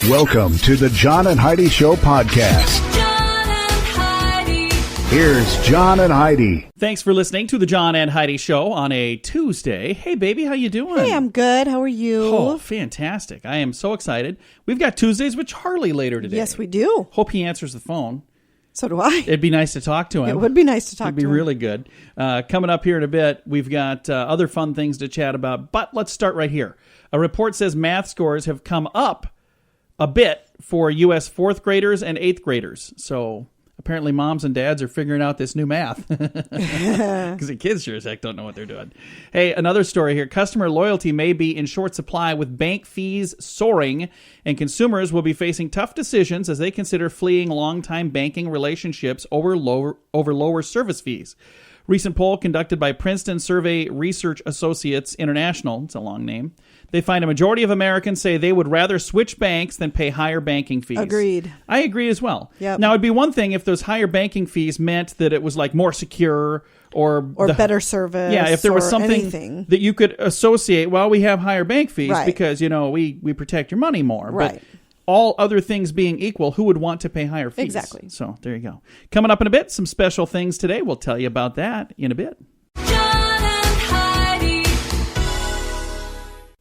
Welcome to the John and Heidi Show podcast. John and Heidi. Here's John and Heidi. Thanks for listening to the John and Heidi Show on a Tuesday. Hey, baby, how you doing? Hey, I'm good. How are you? Oh, fantastic. I am so excited. We've got Tuesdays with Charlie later today. Yes, we do. Hope he answers the phone. So do I. It'd be nice to talk to him. It would be nice to talk to him. It'd be really good. Coming up here in a bit, we've got other fun things to chat about, but let's start right here. A report says math scores have come up a bit for U.S. 4th graders and 8th graders. So apparently moms and dads are figuring out this new math because the kids sure as heck don't know what they're doing. Hey, another story here. Customer loyalty may be in short supply with bank fees soaring, and consumers will be facing tough decisions as they consider fleeing long-time banking relationships over lower service fees. Recent poll conducted by Princeton Survey Research Associates International, it's a long name, they find a majority of Americans say they would rather switch banks than pay higher banking fees. Agreed. I agree as well. Yep. Now, it'd be one thing if those higher banking fees meant that it was like more secure or better service. Yeah, if there was something anything that you could associate, well, we have higher bank fees right. because, you know, we protect your money more. Right. But all other things being equal, who would want to pay higher fees? Exactly. So there you go. Coming up in a bit, some special things today. We'll tell you about that in a bit. John and Heidi.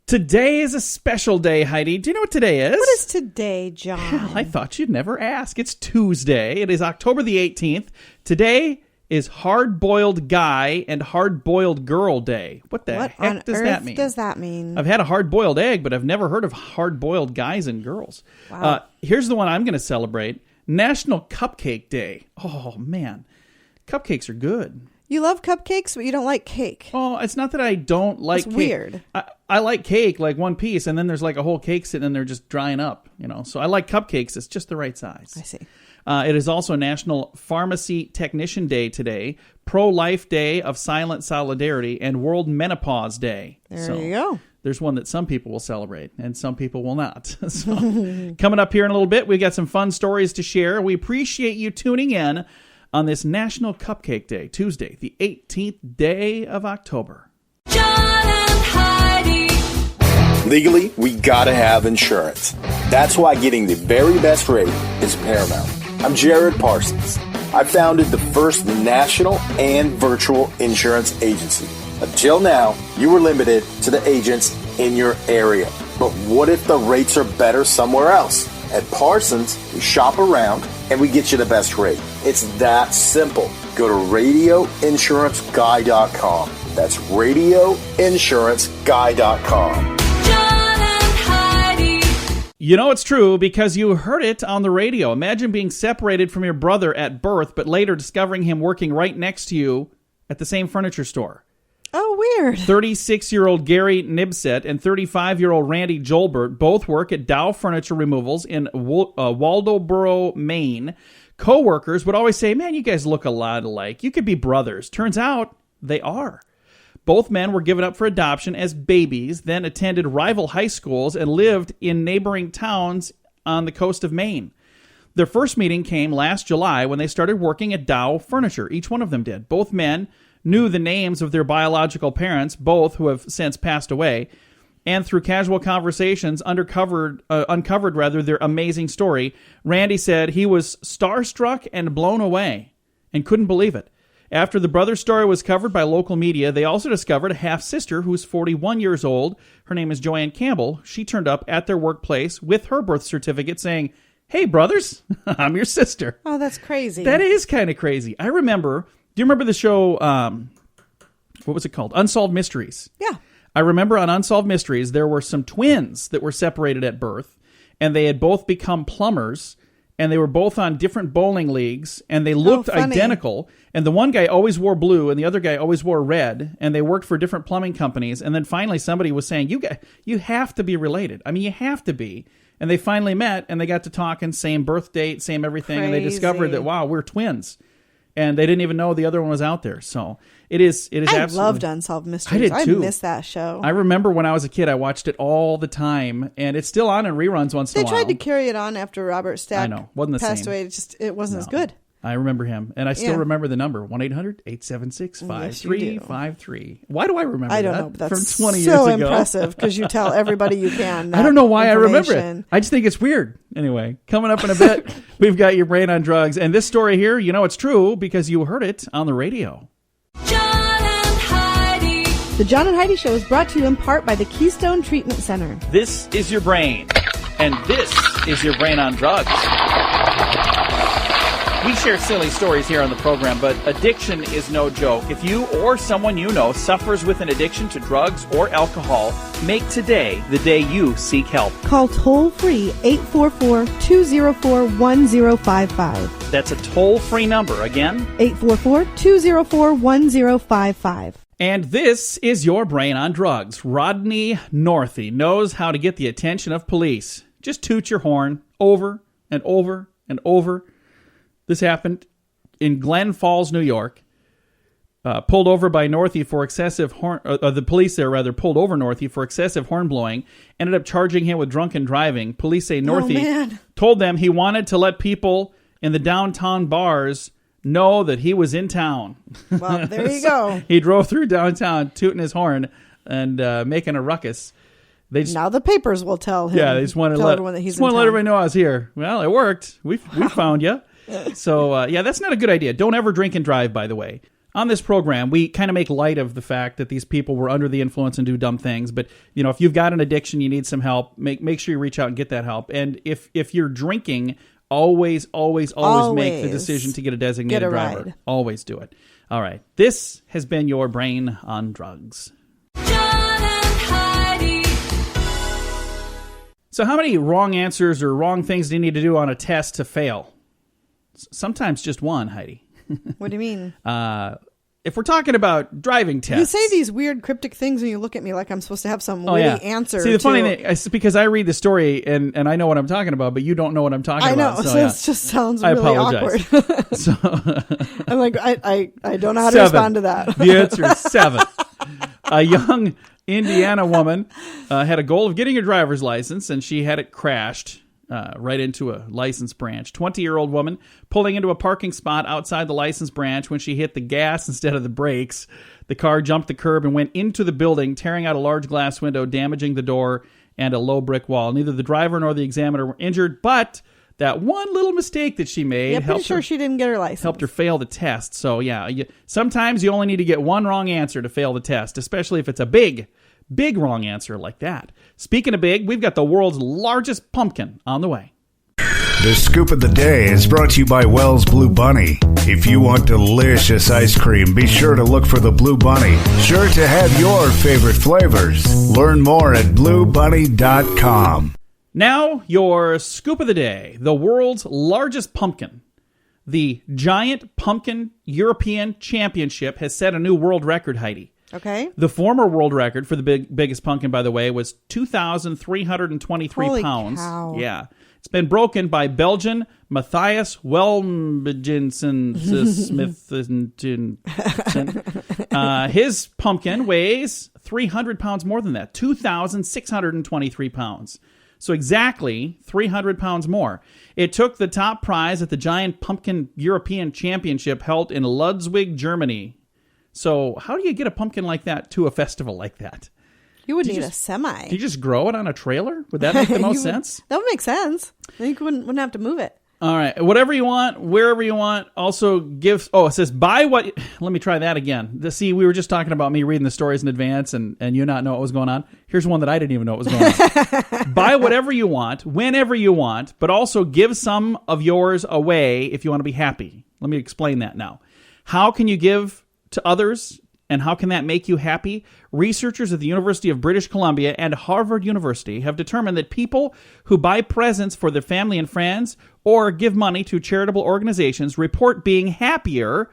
Today is a special day, Heidi. Do you know what today is? What is today, John? I thought you'd never ask. It's Tuesday. It is October the 18th. Today is Hard-Boiled Guy and Hard-Boiled Girl Day. What the heck does that mean? What does that mean? I've had a hard-boiled egg, but I've never heard of hard-boiled guys and girls. Wow. Here's the one I'm going to celebrate. National Cupcake Day. Oh, man. Cupcakes are good. You love cupcakes, but you don't like cake. Oh, it's not that I don't like It's cake. weird. I like cake, like one piece, and then there's like a whole cake sitting in there just drying up, you know. So I like cupcakes. It's just the right size. I see. It is also National Pharmacy Technician Day today, Pro-Life Day of Silent Solidarity, and World Menopause Day. There you go. There's one that some people will celebrate, and some people will not. So, coming up here in a little bit, we've got some fun stories to share. We appreciate you tuning in on this National Cupcake Day, Tuesday, the 18th day of October. John and Heidi. Legally, we gotta have insurance. That's why getting the very best rate is paramount. I'm Jared Parsons. I founded the first national and virtual insurance agency. Until now, you were limited to the agents in your area. But what if the rates are better somewhere else? At Parsons, we shop around and we get you the best rate. It's that simple. Go to radioinsuranceguy.com. That's radioinsuranceguy.com. John and Heidi. You know it's true because you heard it on the radio. Imagine being separated from your brother at birth, but later discovering him working right next to you at the same furniture store. Oh, weird. 36-year-old Gary Nibset and 35-year-old Randy Jolbert both work at Dow Furniture Removals in Waldoboro, Maine. Co-workers would always say, man, you guys look a lot alike. You could be brothers. Turns out they are. Both men were given up for adoption as babies, then attended rival high schools and lived in neighboring towns on the coast of Maine. Their first meeting came last July when they started working at Dow Furniture. Each one of them did. Both men knew the names of their biological parents, both who have since passed away, and through casual conversations uncovered their amazing story. Randy said he was starstruck and blown away and couldn't believe it. After the brother's story was covered by local media, they also discovered a half-sister who's 41 years old. Her name is Joanne Campbell. She turned up at their workplace with her birth certificate saying, hey, brothers, I'm your sister. Oh, that's crazy. That is kind of crazy. I remember... Do you remember the show, what was it called? Unsolved Mysteries. Yeah. I remember on Unsolved Mysteries, there were some twins that were separated at birth, and they had both become plumbers, and they were both on different bowling leagues, and they looked identical, and the one guy always wore blue, and the other guy always wore red, and they worked for different plumbing companies, and then finally somebody was saying, you have to be related. I mean, you have to be. And they finally met, and they got to talking, same birth date, same everything, Crazy. and they discovered that, wow, we're twins. And they didn't even know the other one was out there. So it is absolutely... I loved Unsolved Mysteries. I did too. I miss that show. I remember when I was a kid, I watched it all the time, and it's still on in reruns once in a while. They tried to carry it on after Robert Stack I know. Wasn't the passed same. away. It wasn't as good. I remember him. And I still Yeah. remember the number, 1-800-876-5353. Why do I remember that? I don't know, but that's from 20 so years ago. impressive because you tell everybody you can. I don't know why I remember it. information. I just think it's weird. Anyway, coming up in a bit, we've got your brain on drugs. And this story here, you know it's true because you heard it on the radio. John and Heidi. The John and Heidi Show is brought to you in part by the Keystone Treatment Center. This is your brain, and this is your brain on drugs. We share silly stories here on the program, but addiction is no joke. If you or someone you know suffers with an addiction to drugs or alcohol, make today the day you seek help. Call toll-free 844-204-1055. That's a toll-free number. Again, 844-204-1055. and this is your brain on drugs. Rodney Northey knows how to get the attention of police. Just toot your horn over and over and over. This happened in Glen Falls, New York. Pulled over by Northey for excessive horn. The police there rather pulled over Northey for excessive horn blowing. Ended up charging him with drunken driving. Police say Northey told them he wanted to let people in the downtown bars know that he was in town. Well, there you go. He drove through downtown tooting his horn and making a ruckus. They just, Now the papers will tell him. they just want to tell let everyone that he's just want to let in town. everybody know I was here. Well, it worked. We found you. So that's not a good idea. Don't ever drink and drive. By the way, on this program, we kind of make light of the fact that these people were under the influence and do dumb things. But if you've got an addiction, you need some help. Make sure you reach out and get that help. And if you're drinking, always make the decision to get a designated driver. ride. Always do it. All right. This has been your brain on drugs. John and Heidi. So how many wrong answers or wrong things do you need to do on a test to fail? Sometimes just one, Heidi. What do you mean? If we're talking about driving tests. You say these weird cryptic things and you look at me like I'm supposed to have some witty answer. See, the funny thing is because I read the story and I know what I'm talking about, but you don't know what I'm talking I know, about. so it just sounds I really apologize. awkward. So I'm like, I don't know how to 7. respond to that. The answer is 7. A young Indiana woman had a goal of getting her driver's license, and she had it crashed right into a license branch. 20-year-old woman pulling into a parking spot outside the license branch when she hit the gas instead of the brakes. The car jumped the curb and went into the building, tearing out a large glass window, damaging the door and a low brick wall. Neither the driver nor the examiner were injured, but that one little mistake that she made Pretty sure she didn't get her license. helped her fail the test. So, sometimes you only need to get one wrong answer to fail the test, especially if it's a big wrong answer like that. Speaking of big, we've got the world's largest pumpkin on the way. The scoop of the day is brought to you by Wells Blue Bunny. If you want delicious ice cream, be sure to look for the Blue Bunny. Sure to have your favorite flavors. Learn more at bluebunny.com. Now, your scoop of the day. The world's largest pumpkin. The Giant Pumpkin European Championship has set a new world record, Heidi. Okay. The former world record for the biggest pumpkin, by the way, was 2,323 Holy pounds. cow. Yeah. It's been broken by Belgian Matthias Welmbejensen Smith. His pumpkin weighs 300 pounds more than that, 2,623 pounds. So exactly 300 pounds more. It took the top prize at the Giant Pumpkin European Championship held in Ludwig, Germany. So how do you get a pumpkin like that to a festival like that? You would need a semi. Do you just grow it on a trailer? Would that make the most sense? That would make sense. Then you wouldn't have to move it. All right. Whatever you want, wherever you want. Also give... Oh, it says buy what... Let me try that again. See, we were just talking about me reading the stories in advance and you not know what was going on. Here's one that I didn't even know what was going on. Buy whatever you want, whenever you want, but also give some of yours away if you want to be happy. Let me explain that now. How can you give to others, and how can that make you happy? Researchers at the University of British Columbia and Harvard University have determined that people who buy presents for their family and friends or give money to charitable organizations report being happier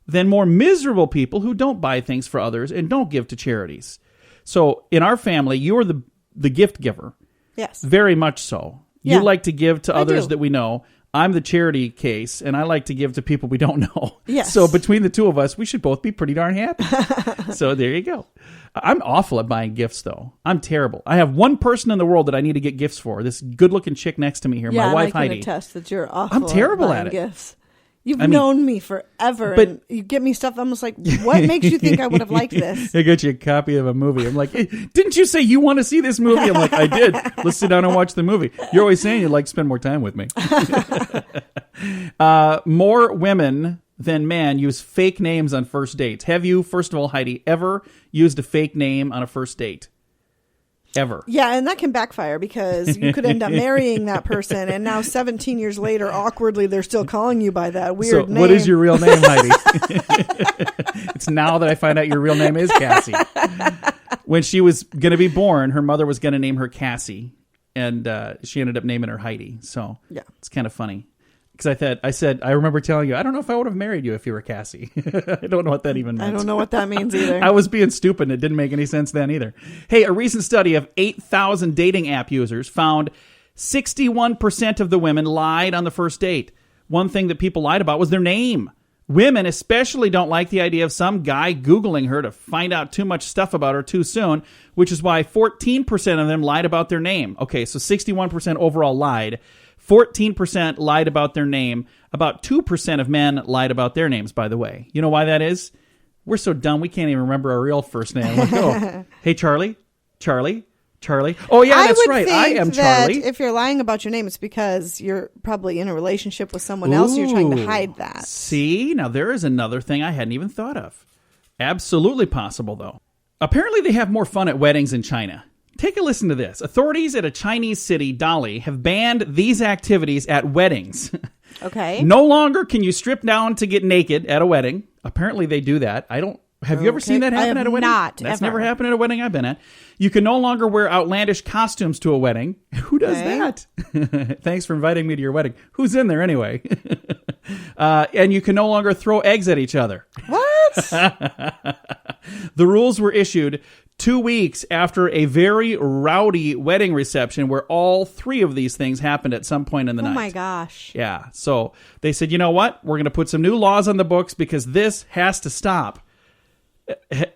than more miserable people who don't buy things for others and don't give to charities. So in our family, you are the gift giver. Yes. Very much so. Yeah. You like to give to others do. that we know. I'm the charity case, and I like to give to people we don't know. Yes. So between the two of us, we should both be pretty darn happy. So there you go. I'm awful at buying gifts, though. I'm terrible. I have one person in the world that I need to get gifts for. This good-looking chick next to me here, my wife I can Heidi. attest that you're awful. I'm terrible at at buying it. Gifts. You've known me forever, and you get me stuff. I'm just like, what makes you think I would have liked this? I got you a copy of a movie. I'm like, hey, didn't you say you want to see this movie? I'm like, I did. Let's sit down and watch the movie. You're always saying you'd like to spend more time with me. More women than men use fake names on first dates. Have you, first of all, Heidi, ever used a fake name on a first date? Ever? Yeah, and that can backfire because you could end up marrying that person, and now 17 years later, awkwardly, they're still calling you by that weird name. What is your real name, Heidi? It's now that I find out your real name is Cassie. When she was going to be born, her mother was going to name her Cassie, and she ended up naming her Heidi. So it's kind of funny. Because I remember telling you, I don't know if I would have married you if you were Cassie. I don't know what that even meant. I don't know what that means either. I was being stupid and it didn't make any sense then either. Hey, a recent study of 8,000 dating app users found 61% of the women lied on the first date. One thing that people lied about was their name. Women especially don't like the idea of some guy Googling her to find out too much stuff about her too soon, which is why 14% of them lied about their name. Okay, so 61% overall lied. 14% lied about their name. About 2% of men lied about their names, by the way. You know why that is? We're so dumb, we can't even remember our real first name. Like, oh, hey, Charlie? Charlie? Charlie? Oh, yeah, that's right. I am Charlie. If you're lying about your name, it's because you're probably in a relationship with someone else. You're trying to hide that. See? Now, there is another thing I hadn't even thought of. Absolutely possible, though. Apparently, they have more fun at weddings in China. Take a listen to this. Authorities at a Chinese city, Dali, have banned these activities at weddings. Okay. No longer can you strip down to get naked at a wedding. Apparently they do that. Have you ever seen that happen at a wedding? That's ever. never happened at a wedding I've been at. You can no longer wear outlandish costumes to a wedding. Who does that? Thanks for inviting me to your wedding. Who's in there anyway? And you can no longer throw eggs at each other. What? The rules were issued 2 weeks after a very rowdy wedding reception where all three of these things happened at some point in the night. Oh, my gosh. Yeah. So they said, you know what? We're going to put some new laws on the books because this has to stop.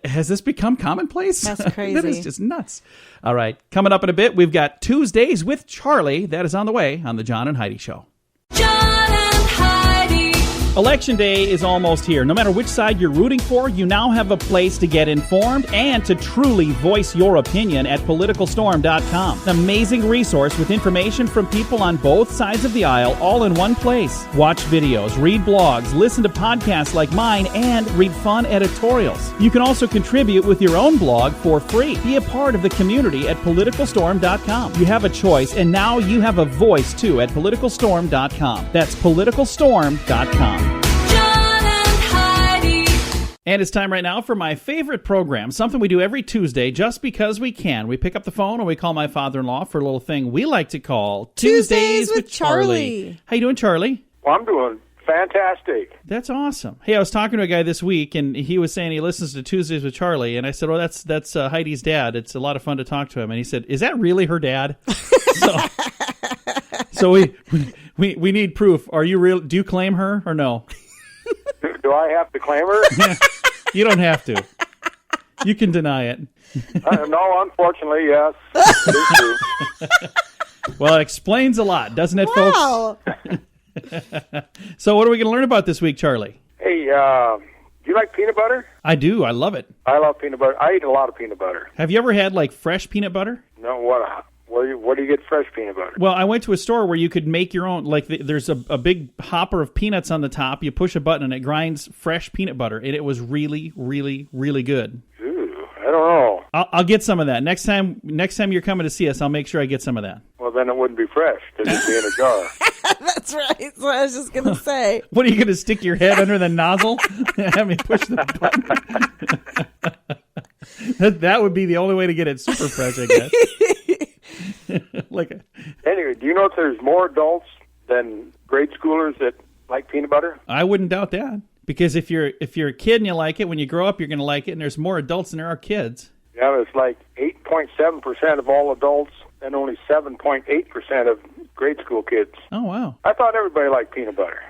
Has this become commonplace? That's crazy. That is just nuts. All right. Coming up in a bit, we've got Tuesdays with Charlie. That is on the way on the John and Heidi Show. John and Heidi. Election day is almost here. No matter which side you're rooting for, you now have a place to get informed and to truly voice your opinion at PoliticalStorm.com. An amazing resource with information from people on both sides of the aisle all in one place. Watch videos, read blogs, listen to podcasts like mine, and read fun editorials. You can also contribute with your own blog for free. Be a part of the community at PoliticalStorm.com. You have a choice, and now you have a voice too at PoliticalStorm.com. That's PoliticalStorm.com. And it's time right now for my favorite program, something we do every Tuesday just because we can. We pick up the phone and we call my father-in-law for a little thing we like to call Tuesdays with Charlie. How you doing, Charlie? Well, I'm doing fantastic. That's awesome. Hey, I was talking to a guy this week, and he was saying he listens to Tuesdays with Charlie, and I said, well, that's Heidi's dad. It's a lot of fun to talk to him. And he said, is that really her dad? So we need proof. Are you real? Do you claim her or no? Do I have to claim her? You don't have to. You can deny it. No, unfortunately, yes. It is true. Well, it explains a lot, doesn't it, folks? Wow. So what are we going to learn about this week, Charlie? Hey, do you like peanut butter? I do. I love it. I love peanut butter. I eat a lot of peanut butter. Have you ever had, like, fresh peanut butter? No, where do you get fresh peanut butter? Well, I went to a store where you could make your own. Like, there's a big hopper of peanuts on the top. You push a button, and it grinds fresh peanut butter. And it was really, really, really good. Ooh, I don't know. I'll get some of that. Next time you're coming to see us, I'll make sure I get some of that. Well, then it wouldn't be fresh. It'd be in a jar. That's right. That's what I was just going to say. What, are you going to stick your head under the nozzle? Have me push the button? That would be the only way to get it super fresh, I guess. Anyway, do you know if there's more adults than grade schoolers that like peanut butter? I wouldn't doubt that. Because if you're a kid and you like it, when you grow up, you're going to like it, and there's more adults than there are kids. Yeah, it's like 8.7% of all adults and only 7.8% of grade school kids. Oh, wow. I thought everybody liked peanut butter.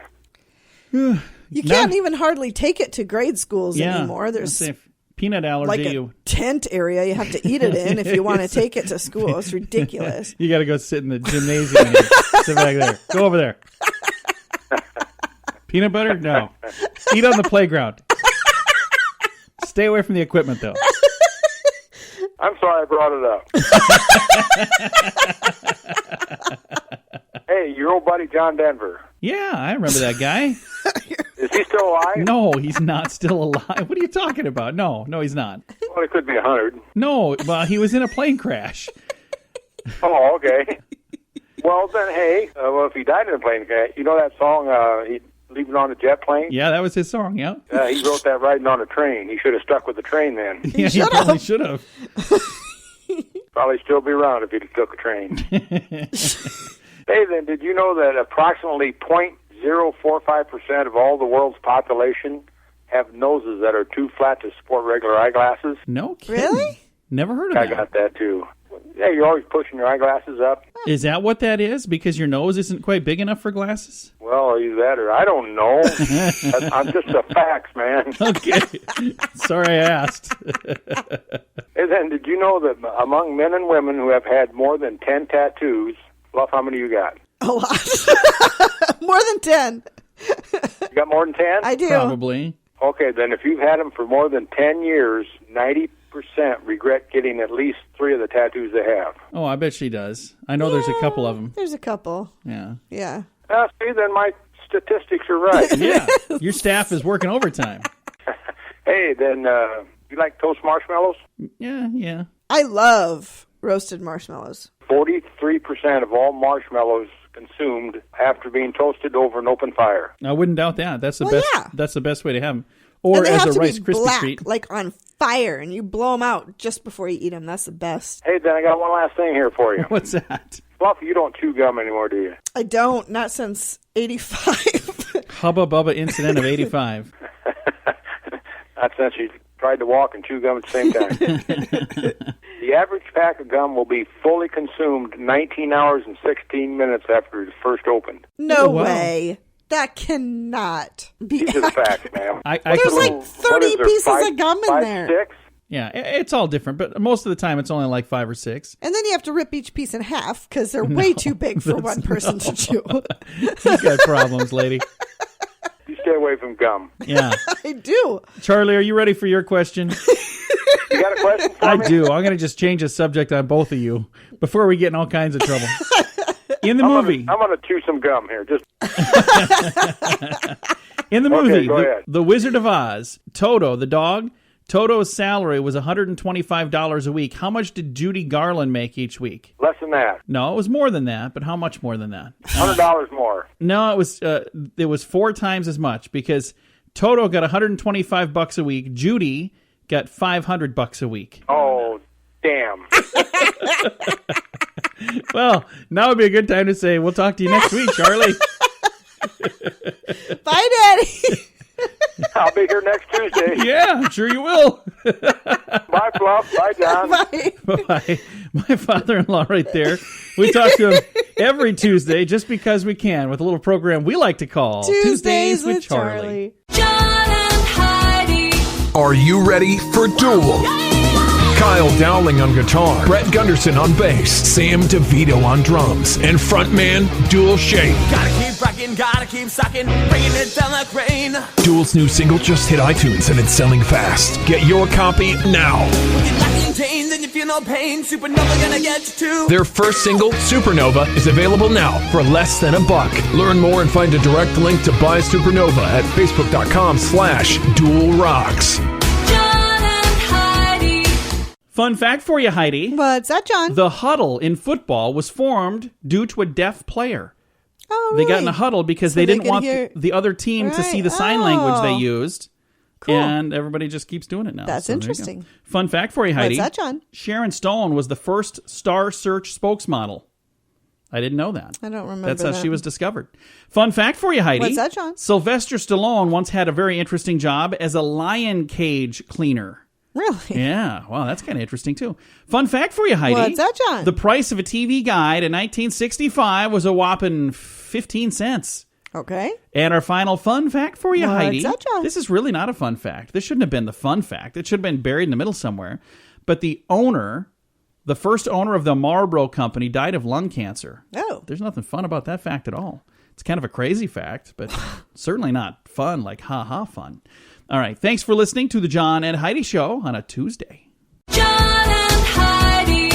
You can't even hardly take it to grade schools anymore. There's peanut allergy. like a tent area you have to eat it in if you want to take it to school. It's ridiculous. You got to go sit in the gymnasium. Sit back there. Go over there. Peanut butter? No. Eat on the playground. Stay away from the equipment, though. I'm sorry I brought it up. Hey, your old buddy John Denver. Yeah, I remember that guy. Is he still alive? No, he's not still alive. What are you talking about? No, he's not. Well, he could be 100. No, well, he was in a plane crash. Oh, okay. Well, then, hey, if he died in a plane crash, you know that song, he Leaving on a Jet Plane? Yeah, that was his song, yeah. He wrote that riding on a train. He should have stuck with the train then. Yeah, he probably should have. Probably still be around if he took a train. Hey, then, did you know that approximately 0.045% of all the world's population have noses that are too flat to support regular eyeglasses? No kidding. Really? Never heard of I that. got that, too. Yeah, you're always pushing your eyeglasses up. Is that what that is? Because your nose isn't quite big enough for glasses? Well, either that or I don't know. I'm just a facts, man. Okay. Sorry I asked. Hey, then, did you know that among men and women who have had more than 10 tattoos, Bluff, how many you got? A lot. More than 10. You got more than 10? I do. Probably. Okay, then if you've had them for more than 10 years, 90% regret getting at least 3 of the tattoos they have. Oh, I bet she does. I know there's a couple of them. There's a couple. Yeah. Yeah. See, then my statistics are right. Yeah. Your staff is working overtime. Hey, then you like toast marshmallows? Yeah. I love roasted marshmallows. 43% of all marshmallows consumed after being toasted over an open fire. I wouldn't doubt that. That's the Well, best. yeah. That's the best way to have them. Or And they as have a to Rice be Krispie black, treat. like on fire, and you blow them out just before you eat them. That's the best. Hey, then I got one last thing here for you. What's that? Bluff, you don't chew gum anymore, do you? I don't. Not since 85. Hubba Bubba incident of 85. Not since you tried to walk and chew gum at the same time. The average pack of gum will be fully consumed 19 hours and 16 minutes after it's first opened. No Oh, wow. way. That cannot be These are the accurate. facts, ma'am. There's like 30 pieces of gum in there. 6? Yeah, it's all different, but most of the time it's only like 5 or 6. And then you have to rip each piece in half because they're way too big for one person to chew. You got problems, lady. You stay away from gum. Yeah. I do. Charlie, are you ready for your question? You got a question for I me? do. I'm going to just change the subject on both of you before we get in all kinds of trouble. In the movie. I'm going to chew some gum here. Just In the Okay, movie, go ahead. the Wizard of Oz, Toto, the dog, Toto's salary was $125 a week. How much did Judy Garland make each week? less than that. No, it was more than that, but how much more than that? $100 more. No, it was 4 times as much because Toto got $125 a week. Judy got $500 a week. Oh, damn. Well, now would be a good time to say we'll talk to you next week, Charlie. Bye, Daddy. I'll be here next Tuesday. Yeah, I'm sure you will. Bye, Fluff. Bye, John. Bye. Bye. My father-in-law right there. We talk to him every Tuesday just because we can with a little program we like to call Tuesdays with Charlie. John and Heidi. Are you ready for Duel? Kyle Dowling on guitar, Brett Gunderson on bass, Sam DeVito on drums, and frontman Duel Shane. Gotta keep rocking, gotta keep sucking, bringing it down like rain. Duel's new single just hit iTunes and it's selling fast. Get your copy now. You're not contained, then you feel no pain. Supernova gonna get you too. Their first single, Supernova, is available now for less than $1. Learn more and find a direct link to buy Supernova at facebook.com/duelrocks. John and Heidi. Fun fact for you, Heidi. What's that, John? The huddle in football was formed due to a deaf player. Oh, They really? got in a huddle because So they they didn't could want hear- the other team to see Right. the sign language they Oh. used. Cool. And everybody just keeps doing it now. That's So there you go. interesting. Fun fact for you, Heidi. What's that, John? Sharon Stone was the first Star Search spokesmodel. I didn't know that. I don't remember That's how that. she was discovered. Fun fact for you, Heidi. What's that, John? Sylvester Stallone once had a very interesting job as a lion cage cleaner. Really? Yeah, wow, that's kind of interesting too. Fun fact for you, Heidi. What's that, John? The price of a TV guide in 1965 was a whopping 15 cents. Okay. And our final fun fact for you, What's Heidi. that, John? This is really not a fun fact. This shouldn't have been the fun fact. It should have been buried in the middle somewhere. But the owner, The first owner of the Marlboro Company died of lung cancer. Oh. There's nothing fun about that fact at all. It's kind of a crazy fact, but certainly not fun, like ha-ha fun. All right, thanks for listening to the John and Heidi Show on a Tuesday. John and Heidi.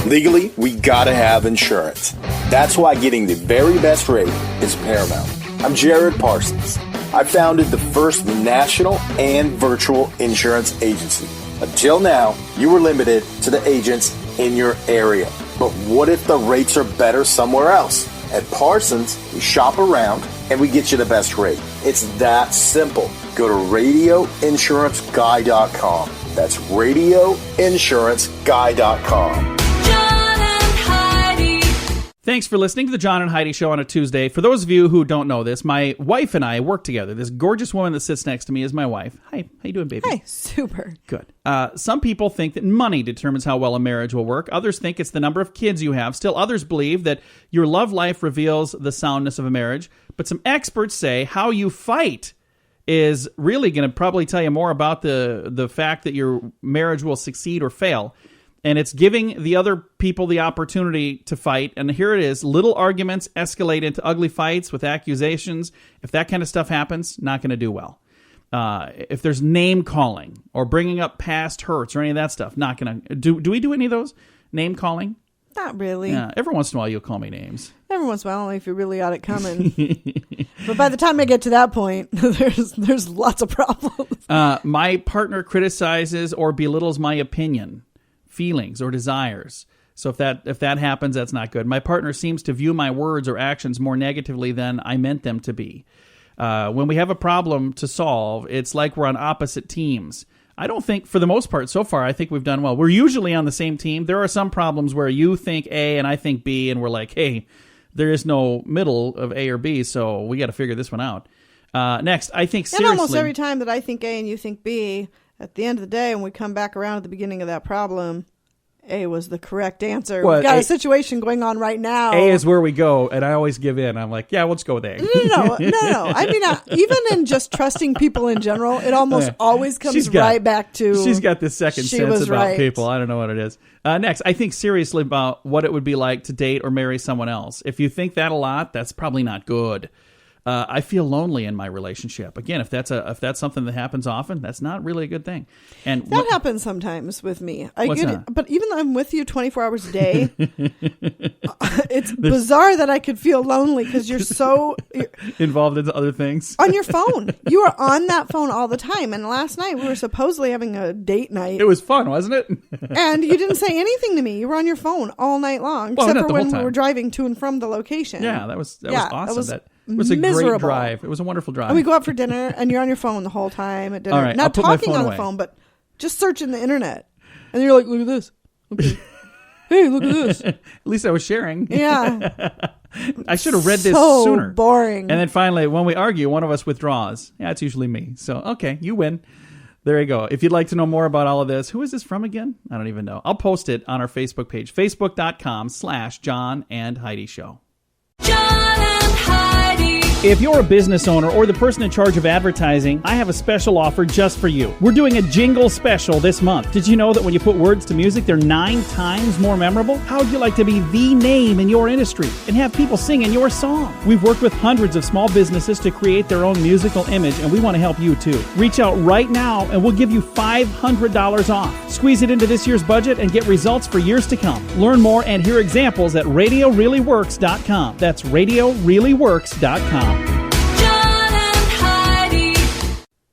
Legally, we gotta have insurance. That's why getting the very best rate is paramount. I'm Jared Parsons. I founded the first national and virtual insurance agency. Until now, you were limited to the agents in your area. But what if the rates are better somewhere else? At Parsons, we shop around and we get you the best rate. It's that simple. Go to radioinsuranceguy.com. That's radioinsuranceguy.com. John and Heidi. Thanks for listening to the John and Heidi Show on a Tuesday. For those of you who don't know this, my wife and I work together. This gorgeous woman that sits next to me is my wife. Hi, how you doing, baby? Hey, super. Good. Some people think that money determines how well a marriage will work. Others think it's the number of kids you have. Still others believe that your love life reveals the soundness of a marriage. But some experts say how you fight is really going to probably tell you more about the fact that your marriage will succeed or fail. And it's giving the other people the opportunity to fight. And here it is. Little arguments escalate into ugly fights with accusations. If that kind of stuff happens, not going to do well. If there's name calling or bringing up past hurts or any of that stuff, not going to do. Do we do any of those? Name calling? Not really. Yeah. Every once in a while, you'll call me names. Every once in a while, only if you really got it coming. But by the time I get to that point, there's lots of problems. My partner criticizes or belittles my opinion, feelings, or desires. So if that happens, that's not good. My partner seems to view my words or actions more negatively than I meant them to be. When we have a problem to solve, it's like we're on opposite teams. I don't think, for the most part, so far, I think we've done well. We're usually on the same team. There are some problems where you think A and I think B, and we're like, hey, there is no middle of A or B, so we got to figure this one out. Next, I think seriously. And almost every time that I think A and you think B, at the end of the day, when we come back around at the beginning of that problem, A was the correct answer. Well, We've got a situation going on right now. A is where we go, and I always give in. I'm like, yeah, let's go with A. No. I mean, even in just trusting people in general, it almost always comes right back to... She's got this second she sense was about right. people. I don't know what it is. Next, I think seriously about what it would be like to date or marry someone else. If you think that a lot, that's probably not good. I feel lonely in my relationship. Again, if that's something that happens often, that's not really a good thing. And that happens sometimes with me. What's that? But even though I'm with you 24 hours a day, it's bizarre that I could feel lonely because you're involved in other things. On your phone. You are on that phone all the time. And last night we were supposedly having a date night. It was fun, wasn't it? And you didn't say anything to me. You were on your phone all night long, well, except not for the whole when we time. were driving to and from the location. Yeah, that was awesome. It was miserable. A great drive. It was a wonderful drive. And we go out for dinner, and you're on your phone the whole time at dinner. All right, I'll Not put my talking phone on away. the phone, but just searching the internet. And you're like, look at this. Okay. Hey, look at this. At least I was sharing. Yeah. I should have read this so sooner. Boring. And then finally, when we argue, one of us withdraws. Yeah, it's usually me. So, okay, you win. There you go. If you'd like to know more about all of this, who is this from again? I don't even know. I'll post it on our Facebook page, facebook.com/John and Heidi Show. John and Heidi. If you're a business owner or the person in charge of advertising, I have a special offer just for you. We're doing a jingle special this month. Did you know that when you put words to music, they're 9 times more memorable? How would you like to be the name in your industry and have people singing your song? We've worked with hundreds of small businesses to create their own musical image, and we want to help you too. Reach out right now and we'll give you $500 off. Squeeze it into this year's budget and get results for years to come. Learn more and hear examples at RadioReallyWorks.com. That's RadioReallyWorks.com.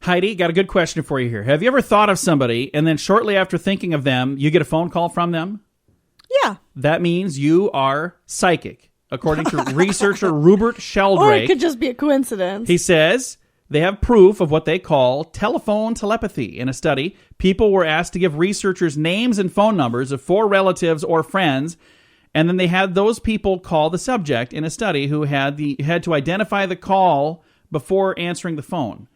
Heidi, got a good question for you here. Have you ever thought of somebody and then shortly after thinking of them, you get a phone call from them? Yeah. That means you are psychic, according to researcher Rupert Sheldrake. Or it could just be a coincidence. He says they have proof of what they call telephone telepathy. In a study, people were asked to give researchers names and phone numbers of 4 relatives or friends, and then they had those people call the subject in a study who had to identify the call before answering the phone.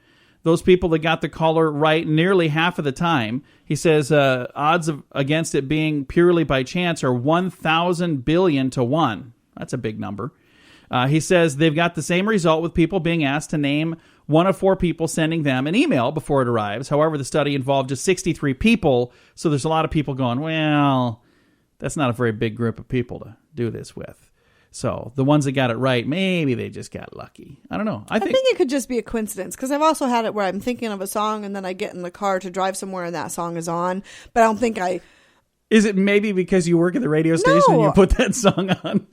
Those people that got the caller right nearly half of the time, he says odds against it being purely by chance are 1,000 billion to 1. That's a big number. He says they've got the same result with people being asked to name one of 4 people sending them an email before it arrives. However, the study involved just 63 people, so there's a lot of people going, well, That's not a very big group of people to do this with. So the ones that got it right, maybe they just got lucky. I don't know. I think it could just be a coincidence, because I've also had it where I'm thinking of a song and then I get in the car to drive somewhere and that song is on, but I don't think Is it maybe because you work at the radio station and you put that song on?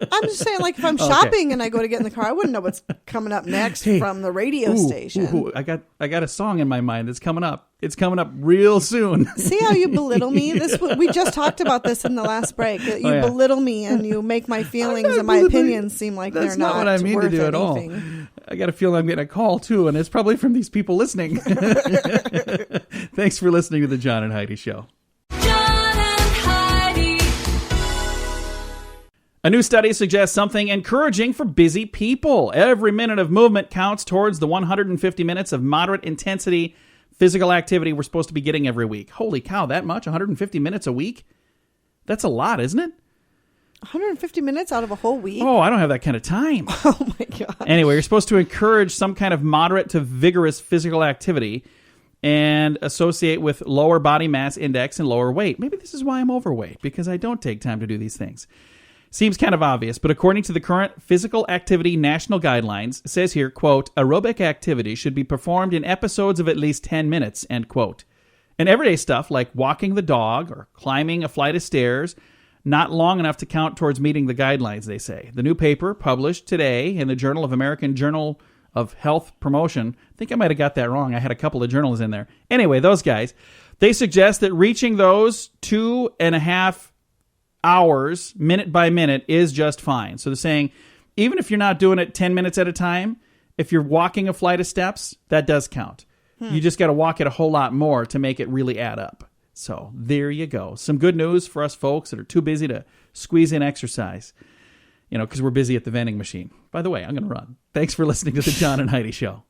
I'm just saying, like, if I'm shopping and I go to get in the car, I wouldn't know what's coming up next from the radio station. I got a song in my mind that's coming up. It's coming up real soon. See how you belittle me? We just talked about this in the last break. You belittle me and you make my feelings and my opinions seem like they're not what I mean worth to do at all. I got a feeling I'm getting a call too, and it's probably from these people listening. Thanks for listening to the John and Heidi Show. A new study suggests something encouraging for busy people. Every minute of movement counts towards the 150 minutes of moderate intensity physical activity we're supposed to be getting every week. Holy cow, that much? 150 minutes a week? That's a lot, isn't it? 150 minutes out of a whole week? Oh, I don't have that kind of time. Oh, my God. Anyway, you're supposed to encourage some kind of moderate to vigorous physical activity and associate with lower body mass index and lower weight. Maybe this is why I'm overweight, because I don't take time to do these things. Seems kind of obvious, but according to the current physical activity national guidelines, it says here, quote, aerobic activity should be performed in episodes of at least 10 minutes, end quote. And everyday stuff like walking the dog or climbing a flight of stairs, not long enough to count towards meeting the guidelines, they say. The new paper, published today in the American Journal of Health Promotion, I think I might have got that wrong. I had a couple of journals in there. Anyway, those guys, they suggest that reaching those 2.5 hours, minute by minute, is just fine. So they're saying, even if you're not doing it 10 minutes at a time, if you're walking a flight of steps, that does count. You just got to walk it a whole lot more to make it really add up. So there you go. Some good news for us folks that are too busy to squeeze in exercise, because we're busy at the vending machine. By the way, I'm going to run. Thanks for listening to the John and Heidi Show.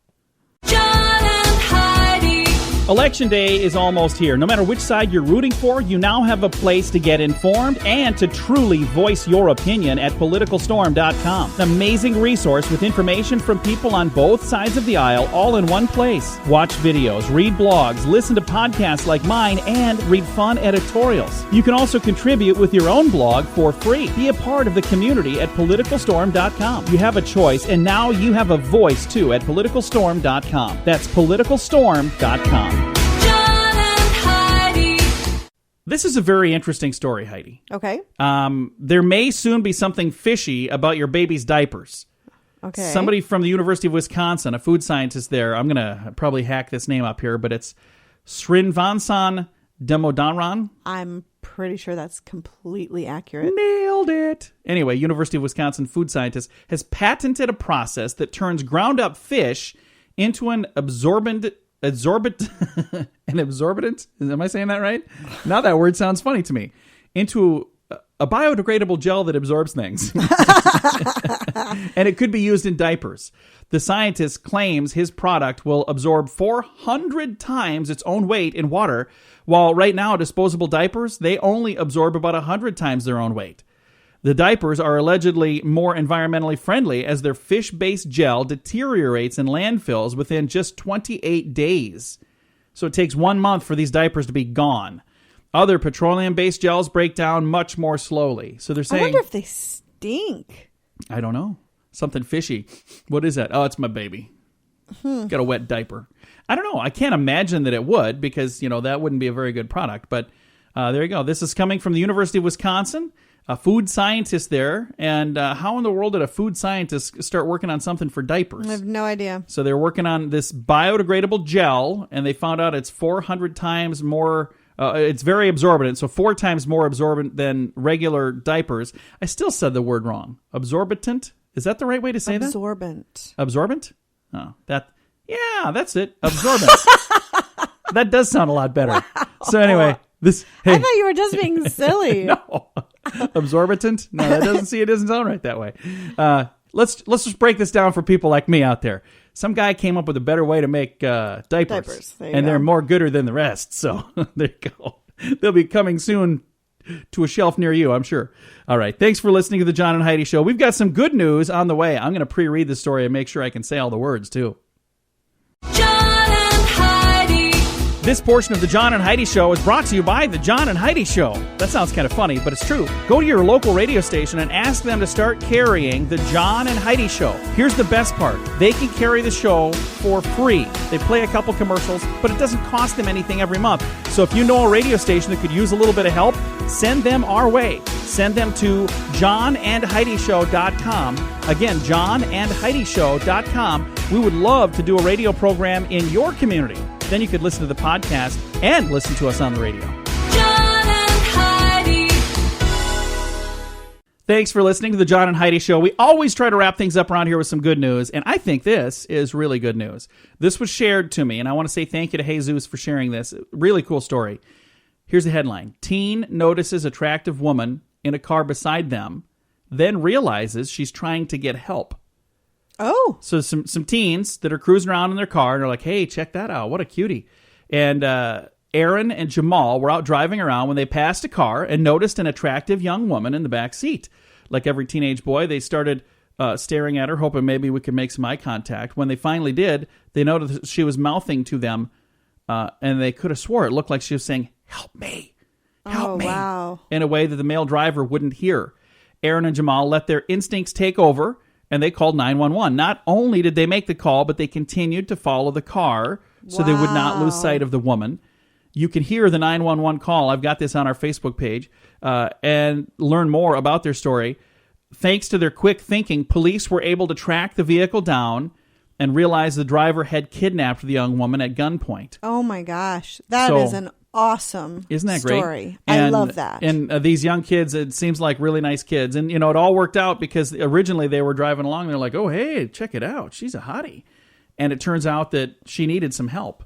John and Heidi. Election day is almost here. No matter which side you're rooting for, you now have a place to get informed and to truly voice your opinion at PoliticalStorm.com. An amazing resource with information from people on both sides of the aisle, all in one place. Watch videos, read blogs, listen to podcasts like mine, and read fun editorials. You can also contribute with your own blog for free. Be a part of the community at PoliticalStorm.com. You have a choice, and now you have a voice too at PoliticalStorm.com. That's PoliticalStorm.com. This is a very interesting story, Heidi. Okay. There may soon be something fishy about your baby's diapers. Okay. Somebody from the University of Wisconsin, a food scientist there, I'm going to probably hack this name up here, but it's Srinvasan Damodaran. I'm pretty sure that's completely accurate. Nailed it. Anyway, University of Wisconsin food scientist has patented a process that turns ground up fish into an absorbent. Am I saying that right? Now that word sounds funny to me. Into a biodegradable gel that absorbs things. And it could be used in diapers. The scientist claims his product will absorb 400 times its own weight in water, while right now disposable diapers, they only absorb about 100 times their own weight. The diapers are allegedly more environmentally friendly as their fish-based gel deteriorates in landfills within just 28 days. So it takes 1 month for these diapers to be gone. Other petroleum-based gels break down much more slowly. So they're saying, I wonder if they stink. I don't know. Something fishy. What is that? Oh, it's my baby. Got a wet diaper. I don't know. I can't imagine that it would, because, that wouldn't be a very good product. But there you go. This is coming from the University of Wisconsin. A food scientist there, and how in the world did a food scientist start working on something for diapers? I have no idea. So they're working on this biodegradable gel, and they found out it's 400 times more, it's very absorbent, so 4 times more absorbent than regular diapers. I still said the word wrong. Absorbitant? Is that the right way to say that? Absorbent. Absorbent? Oh, yeah, that's it. Absorbent. That does sound a lot better. Wow. So anyway, I thought you were just being silly. No. Absorbitant? No, that doesn't sound right that way. Let's just break this down for people like me out there. Some guy came up with a better way to make diapers. They're more gooder than the rest. So there you go. They'll be coming soon to a shelf near you, I'm sure. All right. Thanks for listening to the John and Heidi Show. We've got some good news on the way. I'm going to pre-read the story and make sure I can say all the words too. John and Heidi. This portion of the John and Heidi Show is brought to you by the John and Heidi Show. That sounds kind of funny, but it's true. Go to your local radio station and ask them to start carrying the John and Heidi Show. Here's the best part. They can carry the show for free. They play a couple commercials, but it doesn't cost them anything every month. So if you know a radio station that could use a little bit of help, send them our way. Send them to johnandheidishow.com. Again, johnandheidishow.com. We would love to do a radio program in your community. Then you could listen to the podcast and listen to us on the radio. John and Heidi. Thanks for listening to the John and Heidi Show. We always try to wrap things up around here with some good news, and I think this is really good news. This was shared to me, and I want to say thank you to Jesus for sharing this. Really cool story. Here's the headline. Teen notices attractive woman in a car beside them, then realizes she's trying to get help. Oh. So some teens that are cruising around in their car and are like, hey, check that out. What a cutie. And Aaron and Jamal were out driving around when they passed a car and noticed an attractive young woman in the back seat. Like every teenage boy, they started staring at her, hoping maybe we could make some eye contact. When they finally did, they noticed that she was mouthing to them, and they could have swore it looked like she was saying, help me, help me, wow. in a way that the male driver wouldn't hear. Aaron and Jamal let their instincts take over, and they called 911. Not only did they make the call, but they continued to follow the car so they would not lose sight of the woman. You can hear the 911 call. I've got this on our Facebook page, and learn more about their story. Thanks to their quick thinking, police were able to track the vehicle down and realize the driver had kidnapped the young woman at gunpoint. Oh my gosh. That is an awesome Isn't that great? story. I love that. And these young kids, it seems like really nice kids. And, it all worked out because originally they were driving along. They're like, oh, hey, check it out. She's a hottie. And it turns out that she needed some help.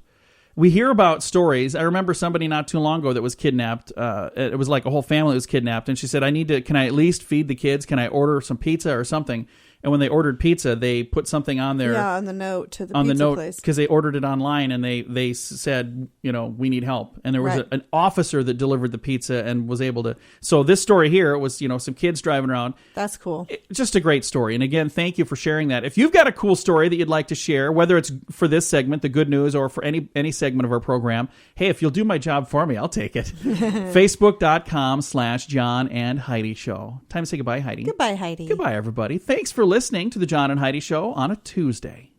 We hear about stories. I remember somebody not too long ago that was kidnapped. It was like a whole family was kidnapped. And she said, can I at least feed the kids? Can I order some pizza or something? And when they ordered pizza, they put something on there. Yeah, on the note to the on pizza the note, place. because they ordered it online, and they said, we need help. And there was an officer that delivered the pizza and was able to. So this story here was, some kids driving around. That's cool. Just a great story. And again, thank you for sharing that. If you've got a cool story that you'd like to share, whether it's for this segment, the good news, or for any segment of our program, hey, if you'll do my job for me, I'll take it. Facebook.com/John and Heidi Show. Time to say goodbye, Heidi. Goodbye, Heidi. Goodbye, everybody. Thanks for listening to the John and Heidi Show on a Tuesday.